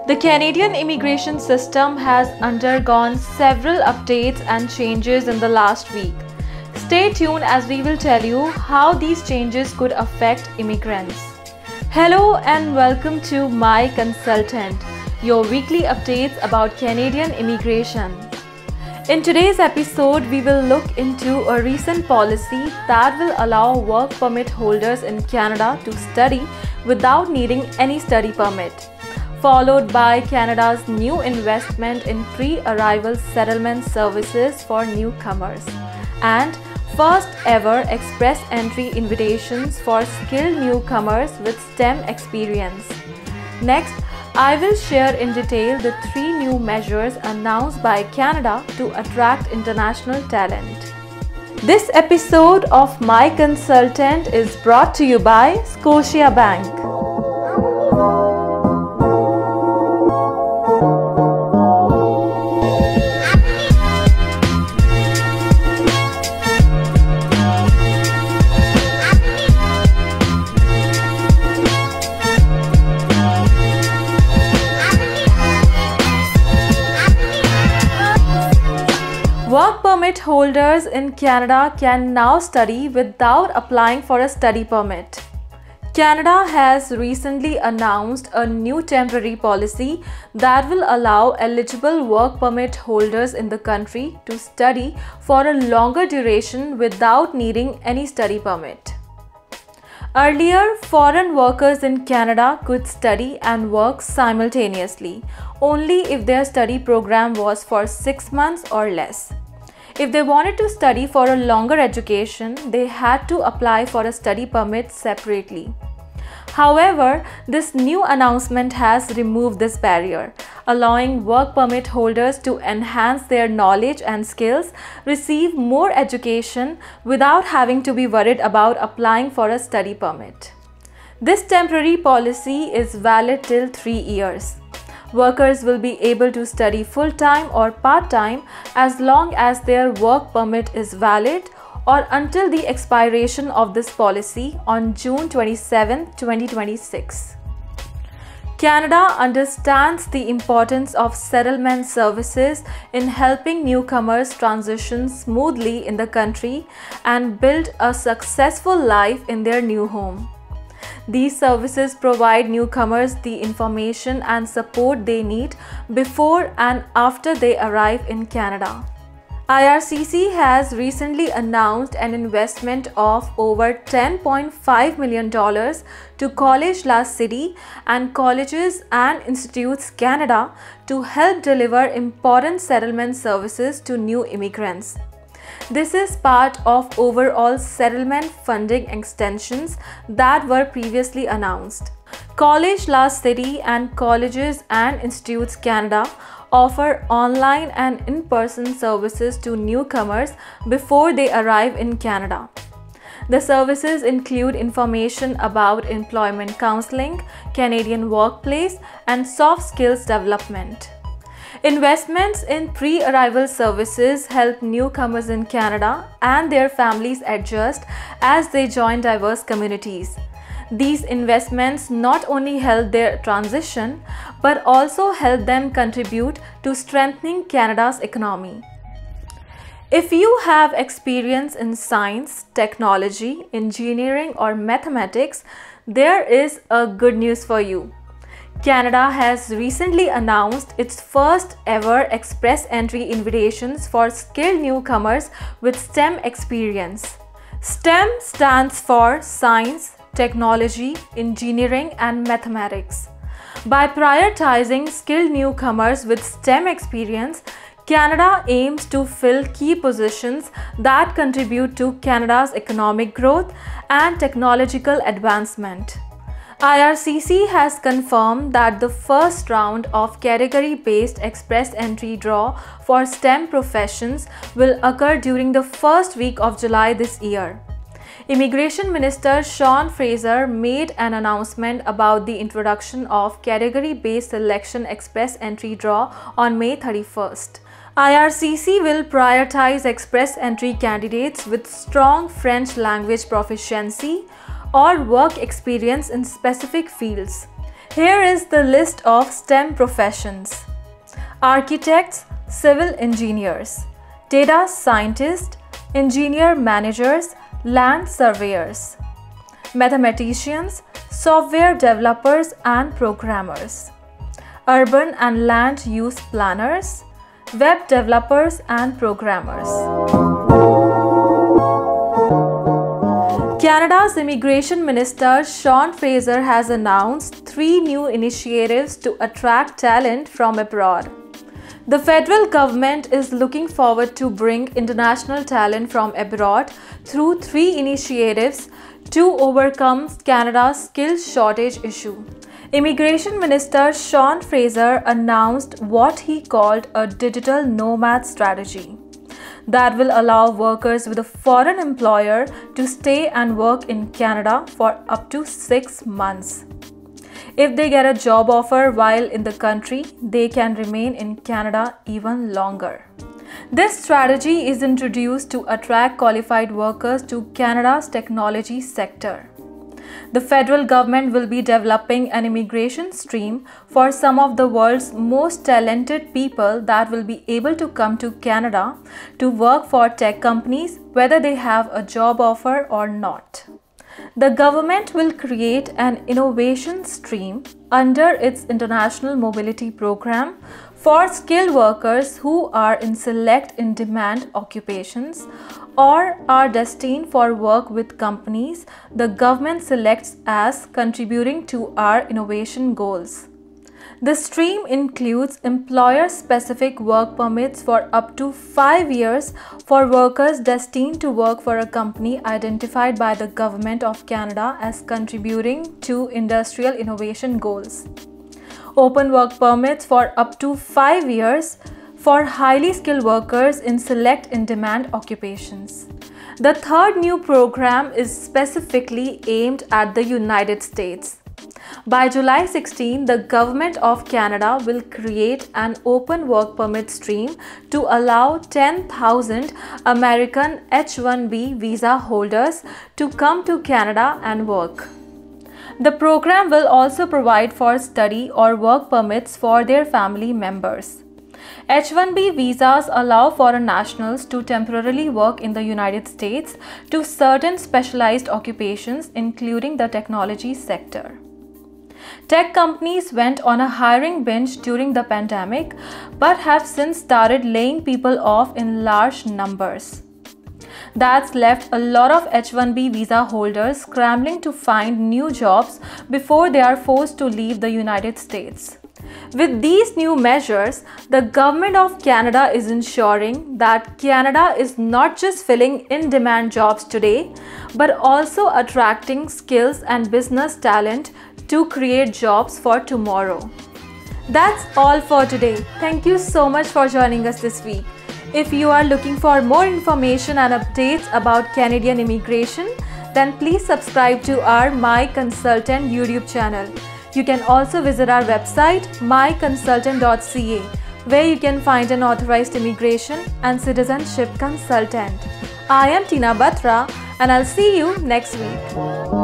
The Canadian immigration system has undergone several updates and changes in the last week. Stay tuned as we will tell you how these changes could affect immigrants. Hello and welcome to My Consultant, your weekly updates about Canadian immigration. In today's episode, we will look into a recent policy that will allow work permit holders in Canada to study without needing any study permit, followed by Canada's new investment in pre-arrival settlement services for newcomers, and first ever express entry invitations for skilled newcomers with STEM experience. Next, I will share in detail the 3 new measures announced by Canada to attract international talent. This episode of My Consultant is brought to you by Scotiabank. Work permit holders in Canada can now study without applying for a study permit. Canada has recently announced a new temporary policy that will allow eligible work permit holders in the country to study for a longer duration without needing any study permit. Earlier, foreign workers in Canada could study and work simultaneously, only if their study program was for 6 months or less. If they wanted to study for a longer education, they had to apply for a study permit separately. However, this new announcement has removed this barrier, allowing work permit holders to enhance their knowledge and skills, receive more education without having to be worried about applying for a study permit. This temporary policy is valid till 3 years. Workers will be able to study full-time or part-time as long as their work permit is valid or until the expiration of this policy on June 27, 2026. Canada understands the importance of settlement services in helping newcomers transition smoothly in the country and build a successful life in their new home. These services provide newcomers the information and support they need before and after they arrive in Canada. IRCC has recently announced an investment of over $10.5 million to College La City and Colleges and Institutes Canada to help deliver important settlement services to new immigrants. This is part of overall settlement funding extensions that were previously announced. College La City and Colleges and Institutes Canada offer online and in-person services to newcomers before they arrive in Canada. The services include information about employment counseling, Canadian workplace, and soft skills development. Investments in pre-arrival services help newcomers in Canada and their families adjust as they join diverse communities. These investments not only help their transition, but also help them contribute to strengthening Canada's economy. If you have experience in science, technology, engineering, or mathematics, there is a good news for you. Canada has recently announced its first ever express entry invitations for skilled newcomers with STEM experience. STEM stands for Science, Technology, Engineering, and Mathematics. By prioritizing skilled newcomers with STEM experience, Canada aims to fill key positions that contribute to Canada's economic growth and technological advancement. IRCC has confirmed that the first round of category-based express entry draw for STEM professions will occur during the first week of July this year. Immigration Minister Sean Fraser made an announcement about the introduction of category-based selection express entry draw on May 31st. IRCC will prioritize express entry candidates with strong French language proficiency or work experience in specific fields. Here is the list of STEM professions: architects, civil engineers, data scientists, engineer managers, land surveyors, mathematicians, software developers and programmers, urban and land use planners, web developers and programmers. Canada's Immigration Minister Sean Fraser has announced 3 new initiatives to attract talent from abroad. The federal government is looking forward to bring international talent from abroad through 3 initiatives to overcome Canada's skill shortage issue. Immigration Minister Sean Fraser announced what he called a digital nomad strategy that will allow workers with a foreign employer to stay and work in Canada for up to 6 months. If they get a job offer while in the country, they can remain in Canada even longer. This strategy is introduced to attract qualified workers to Canada's technology sector. The federal government will be developing an immigration stream for some of the world's most talented people that will be able to come to Canada to work for tech companies, whether they have a job offer or not. The government will create an innovation stream under its International Mobility Program for skilled workers who are in select in-demand occupations or are destined for work with companies the government selects as contributing to our innovation goals. The stream includes employer-specific work permits for up to 5 years for workers destined to work for a company identified by the Government of Canada as contributing to industrial innovation goals. Open work permits for up to 5 years for highly skilled workers in select in-demand occupations. The third new program is specifically aimed at the United States. By July 16, the Government of Canada will create an open work permit stream to allow 10,000 American H-1B visa holders to come to Canada and work. The program will also provide for study or work permits for their family members. H-1B visas allow foreign nationals to temporarily work in the United States to certain specialized occupations, including the technology sector. Tech companies went on a hiring binge during the pandemic, but have since started laying people off in large numbers. That's left a lot of H-1B visa holders scrambling to find new jobs before they are forced to leave the United States. With these new measures, the Government of Canada is ensuring that Canada is not just filling in-demand jobs today, but also attracting skills and business talent to create jobs for tomorrow. That's all for today. Thank you so much for joining us this week. If you are looking for more information and updates about Canadian immigration, then please subscribe to our My Consultant YouTube channel. You can also visit our website myconsultant.ca, where you can find an authorized immigration and citizenship consultant. I am Tina Batra, and I'll see you next week.